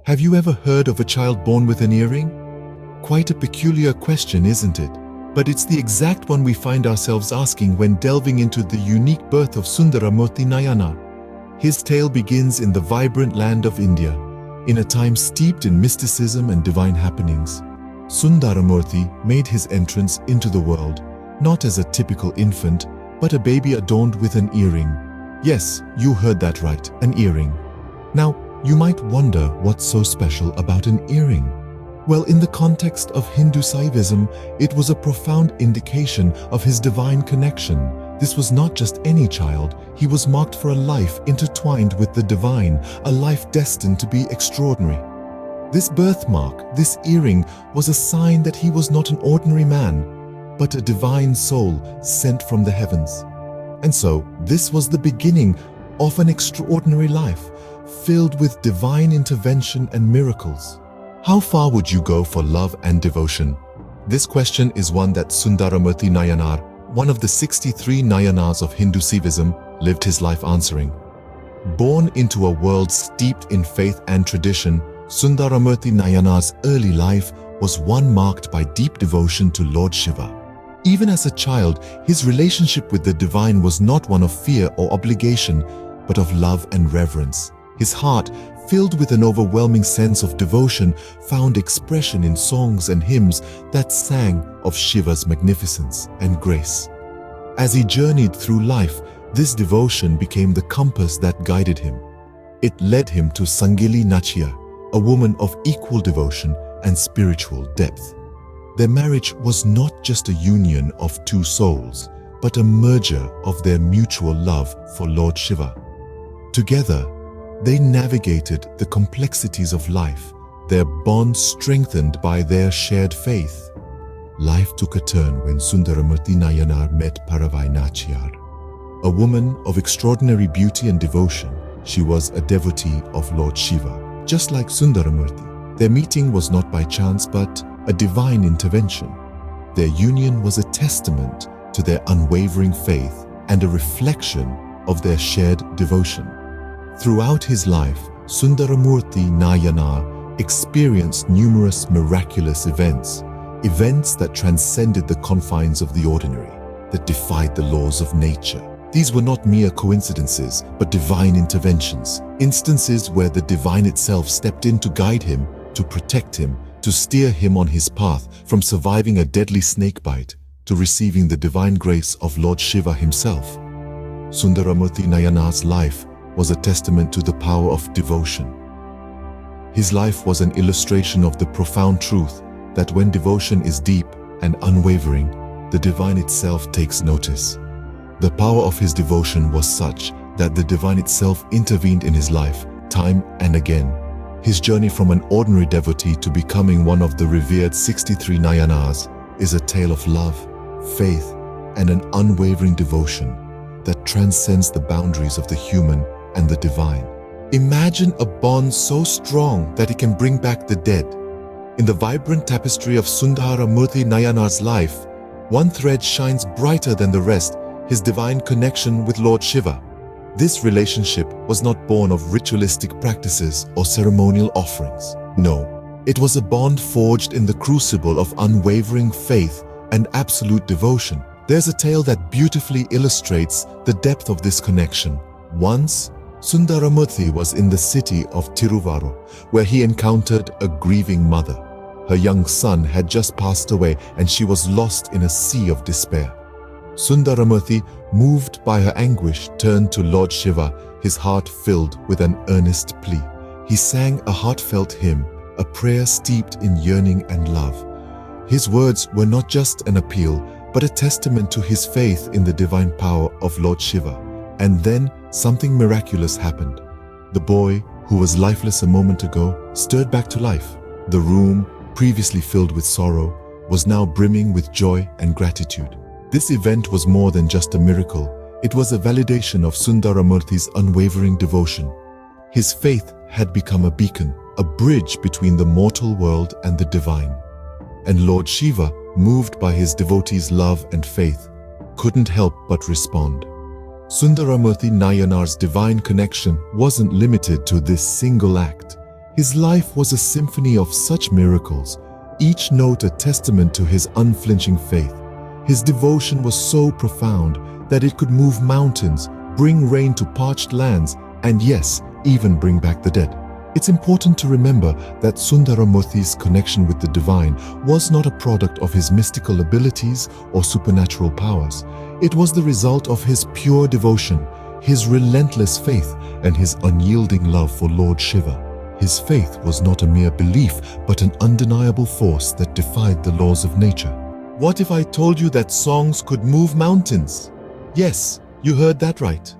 Have you ever heard of a child born with an earring? Quite a peculiar question, isn't it? But it's the exact one we find ourselves asking when delving into the unique birth of Sundaramurthy Nayanar. His tale begins in the vibrant land of India, in a time steeped in mysticism and divine happenings. Sundaramurthy made his entrance into the world, not as a typical infant, but a baby adorned with an earring. Yes, you heard that right, an earring. Now, you might wonder what's so special about an earring. Well, in the context of Hindu Saivism, it was a profound indication of his divine connection. This was not just any child, he was marked for a life intertwined with the divine, a life destined to be extraordinary. This birthmark, this earring, was a sign that he was not an ordinary man, but a divine soul sent from the heavens. And so, this was the beginning of an extraordinary life, filled with divine intervention and miracles. How far would you go for love and devotion? This question is one that Sundaramurthy Nayanar, one of the 63 Nayanars of Hindu Saivism, lived his life answering. Born into a world steeped in faith and tradition, Sundaramurthy Nayanar's early life was one marked by deep devotion to Lord Shiva. Even as a child, his relationship with the divine was not one of fear or obligation, but of love and reverence. His heart, filled with an overwhelming sense of devotion, found expression in songs and hymns that sang of Shiva's magnificence and grace. As he journeyed through life, this devotion became the compass that guided him. It led him to Sangili Nachia, a woman of equal devotion and spiritual depth. Their marriage was not just a union of two souls, but a merger of their mutual love for Lord Shiva. Together, they navigated the complexities of life, their bond strengthened by their shared faith. Life took a turn when Sundaramurthy Nayanar met Paravai Nachiyar. A woman of extraordinary beauty and devotion, she was a devotee of Lord Shiva. Just like Sundaramurthy, their meeting was not by chance but a divine intervention. Their union was a testament to their unwavering faith and a reflection of their shared devotion. Throughout his life, Sundaramurthy Nayanar experienced numerous miraculous events that transcended the confines of the ordinary, that defied the laws of nature. These were not mere coincidences, but divine interventions, instances where the divine itself stepped in to guide him, to protect him, to steer him on his path from surviving a deadly snakebite to receiving the divine grace of Lord Shiva himself. Sundaramurthy Nayanar's life was a testament to the power of devotion. His life was an illustration of the profound truth that when devotion is deep and unwavering, the divine itself takes notice. The power of his devotion was such that the divine itself intervened in his life time and again. His journey from an ordinary devotee to becoming one of the revered 63 Nayanars is a tale of love, faith, and an unwavering devotion that transcends the boundaries of the human and the divine. Imagine a bond so strong that it can bring back the dead. In the vibrant tapestry of Sundaramurthy Nayanar's life, one thread shines brighter than the rest, his divine connection with Lord Shiva. This relationship was not born of ritualistic practices or ceremonial offerings. No, it was a bond forged in the crucible of unwavering faith and absolute devotion. There's a tale that beautifully illustrates the depth of this connection. Once, Sundaramurthy was in the city of Tiruvallur, where he encountered a grieving mother. Her young son had just passed away and she was lost in a sea of despair. Sundaramurthy, moved by her anguish, turned to Lord Shiva, his heart filled with an earnest plea. He sang a heartfelt hymn, a prayer steeped in yearning and love. His words were not just an appeal, but a testament to his faith in the divine power of Lord Shiva. And then something miraculous happened. The boy, who was lifeless a moment ago, stirred back to life. The room, previously filled with sorrow, was now brimming with joy and gratitude. This event was more than just a miracle. It was a validation of Sundaramurthy's unwavering devotion. His faith had become a beacon, a bridge between the mortal world and the divine. And Lord Shiva, moved by his devotees' love and faith, couldn't help but respond. Sundaramurthy Nayanar's divine connection wasn't limited to this single act. His life was a symphony of such miracles, each note a testament to his unflinching faith. His devotion was so profound that it could move mountains, bring rain to parched lands, and yes, even bring back the dead. It's important to remember that Sundaramurthy's connection with the divine was not a product of his mystical abilities or supernatural powers. It was the result of his pure devotion, his relentless faith, and his unyielding love for Lord Shiva. His faith was not a mere belief, but an undeniable force that defied the laws of nature. What if I told you that songs could move mountains? Yes, you heard that right.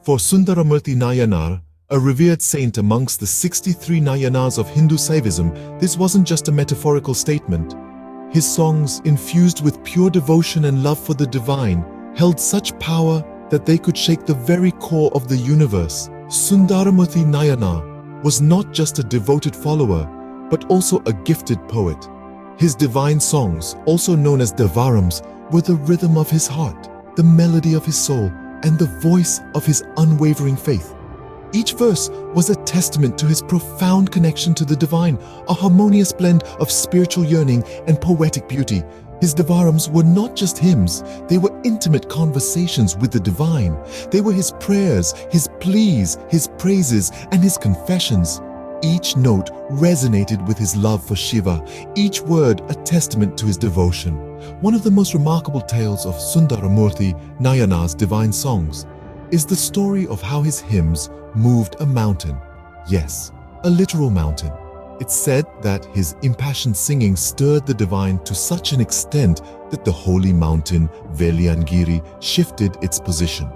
For Sundaramurthy Nayanar, a revered saint amongst the 63 Nayanars of Hindu Saivism, this wasn't just a metaphorical statement. His songs, infused with pure devotion and love for the divine, held such power that they could shake the very core of the universe. Sundaramurthy Nayanar was not just a devoted follower, but also a gifted poet. His divine songs, also known as Devarams, were the rhythm of his heart, the melody of his soul, and the voice of his unwavering faith. Each verse was a testament to his profound connection to the divine, a harmonious blend of spiritual yearning and poetic beauty. His Devarams were not just hymns, they were intimate conversations with the divine. They were his prayers, his pleas, his praises, and his confessions. Each note resonated with his love for Shiva, each word a testament to his devotion. One of the most remarkable tales of Sundaramurthy Nayanar's divine songs is the story of how his hymns moved a mountain. Yes, a literal mountain. It's said that his impassioned singing stirred the divine to such an extent that the holy mountain Veliangiri shifted its position.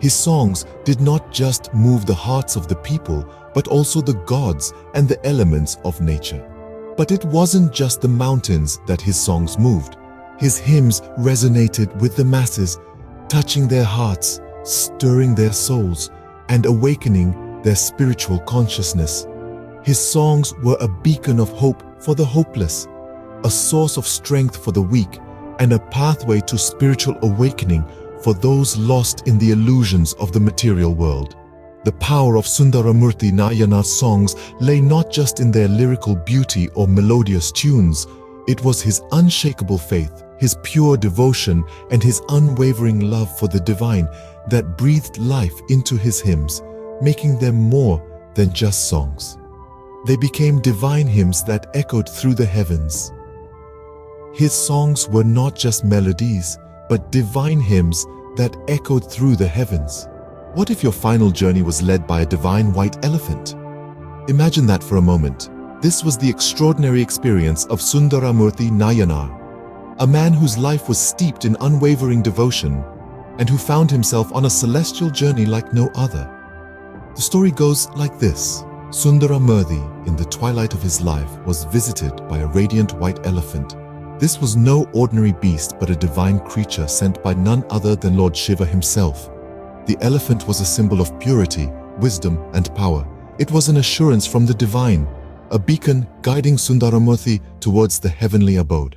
His songs did not just move the hearts of the people, but also the gods and the elements of nature. But it wasn't just the mountains that his songs moved. His hymns resonated with the masses, touching their hearts, stirring their souls, and awakening their spiritual consciousness. His songs were a beacon of hope for the hopeless, a source of strength for the weak, and a pathway to spiritual awakening for those lost in the illusions of the material world. The power of Sundaramurthy Nayanar's songs lay not just in their lyrical beauty or melodious tunes. It was his unshakable faith, his pure devotion, and his unwavering love for the divine that breathed life into his hymns, making them more than just songs. They became divine hymns that echoed through the heavens. His songs were not just melodies, but divine hymns that echoed through the heavens. What if your final journey was led by a divine white elephant? Imagine that for a moment. This was the extraordinary experience of Sundaramurthy Nayanar, a man whose life was steeped in unwavering devotion and who found himself on a celestial journey like no other. The story goes like this. Sundaramurthy, in the twilight of his life, was visited by a radiant white elephant. This was no ordinary beast but a divine creature sent by none other than Lord Shiva himself. The elephant was a symbol of purity, wisdom, and power. It was an assurance from the divine, a beacon guiding Sundaramurthy towards the heavenly abode.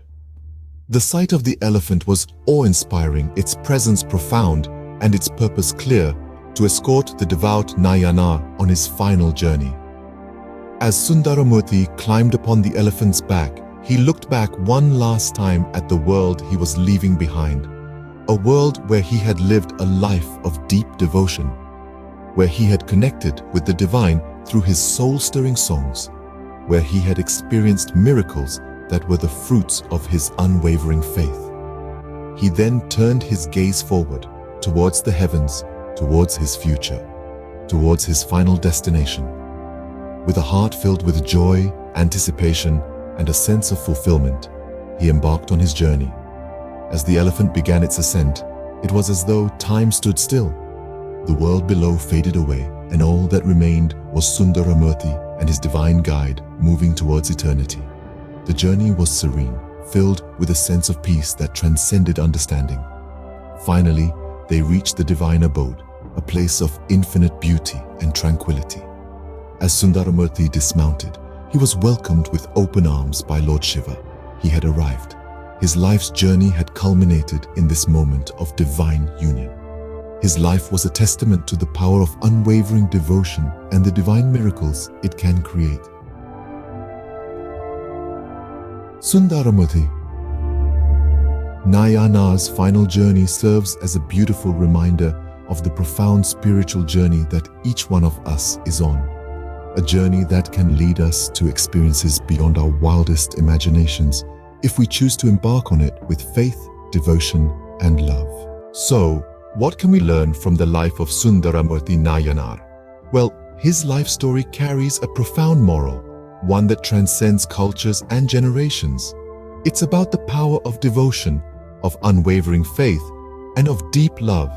The sight of the elephant was awe-inspiring, its presence profound, and its purpose clear, to escort the devout Nayanar on his final journey. As Sundaramurthy climbed upon the elephant's back, he looked back one last time at the world he was leaving behind, a world where he had lived a life of deep devotion, where he had connected with the divine through his soul-stirring songs, where he had experienced miracles that were the fruits of his unwavering faith. He then turned his gaze forward, towards the heavens, towards his future, towards his final destination. With a heart filled with joy, anticipation, and a sense of fulfillment, he embarked on his journey. As the elephant began its ascent, it was as though time stood still. The world below faded away, and all that remained was Sundaramurthy and his divine guide moving towards eternity. The journey was serene, filled with a sense of peace that transcended understanding. Finally, they reached the divine abode, a place of infinite beauty and tranquility. As Sundaramurthy dismounted, he was welcomed with open arms by Lord Shiva. He had arrived. His life's journey had culminated in this moment of divine union. His life was a testament to the power of unwavering devotion and the divine miracles it can create. Sundaramurthy Nayanar's final journey serves as a beautiful reminder of the profound spiritual journey that each one of us is on. A journey that can lead us to experiences beyond our wildest imaginations if we choose to embark on it with faith, devotion, and love. So, what can we learn from the life of Sundaramurthy Nayanar? Well, his life story carries a profound moral, one that transcends cultures and generations. It's about the power of devotion, of unwavering faith, and of deep love.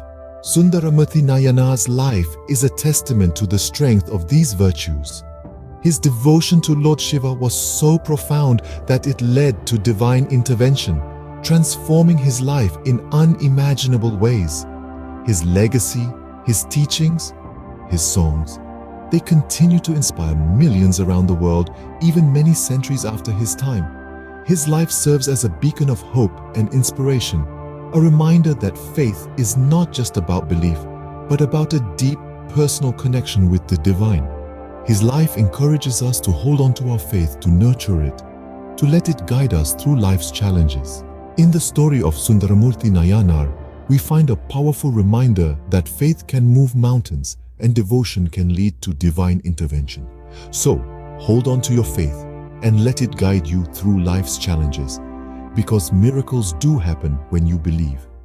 Sundaramurthy Nayanar's life is a testament to the strength of these virtues. His devotion to Lord Shiva was so profound that it led to divine intervention, transforming his life in unimaginable ways. His legacy, his teachings, his songs, they continue to inspire millions around the world, even many centuries after his time. His life serves as a beacon of hope and inspiration, a reminder that faith is not just about belief, but about a deep personal connection with the divine. His life encourages us to hold on to our faith, to nurture it, to let it guide us through life's challenges. In the story of Sundaramurthy Nayanar, we find a powerful reminder that faith can move mountains and devotion can lead to divine intervention. So, hold on to your faith and let it guide you through life's challenges, because miracles do happen when you believe.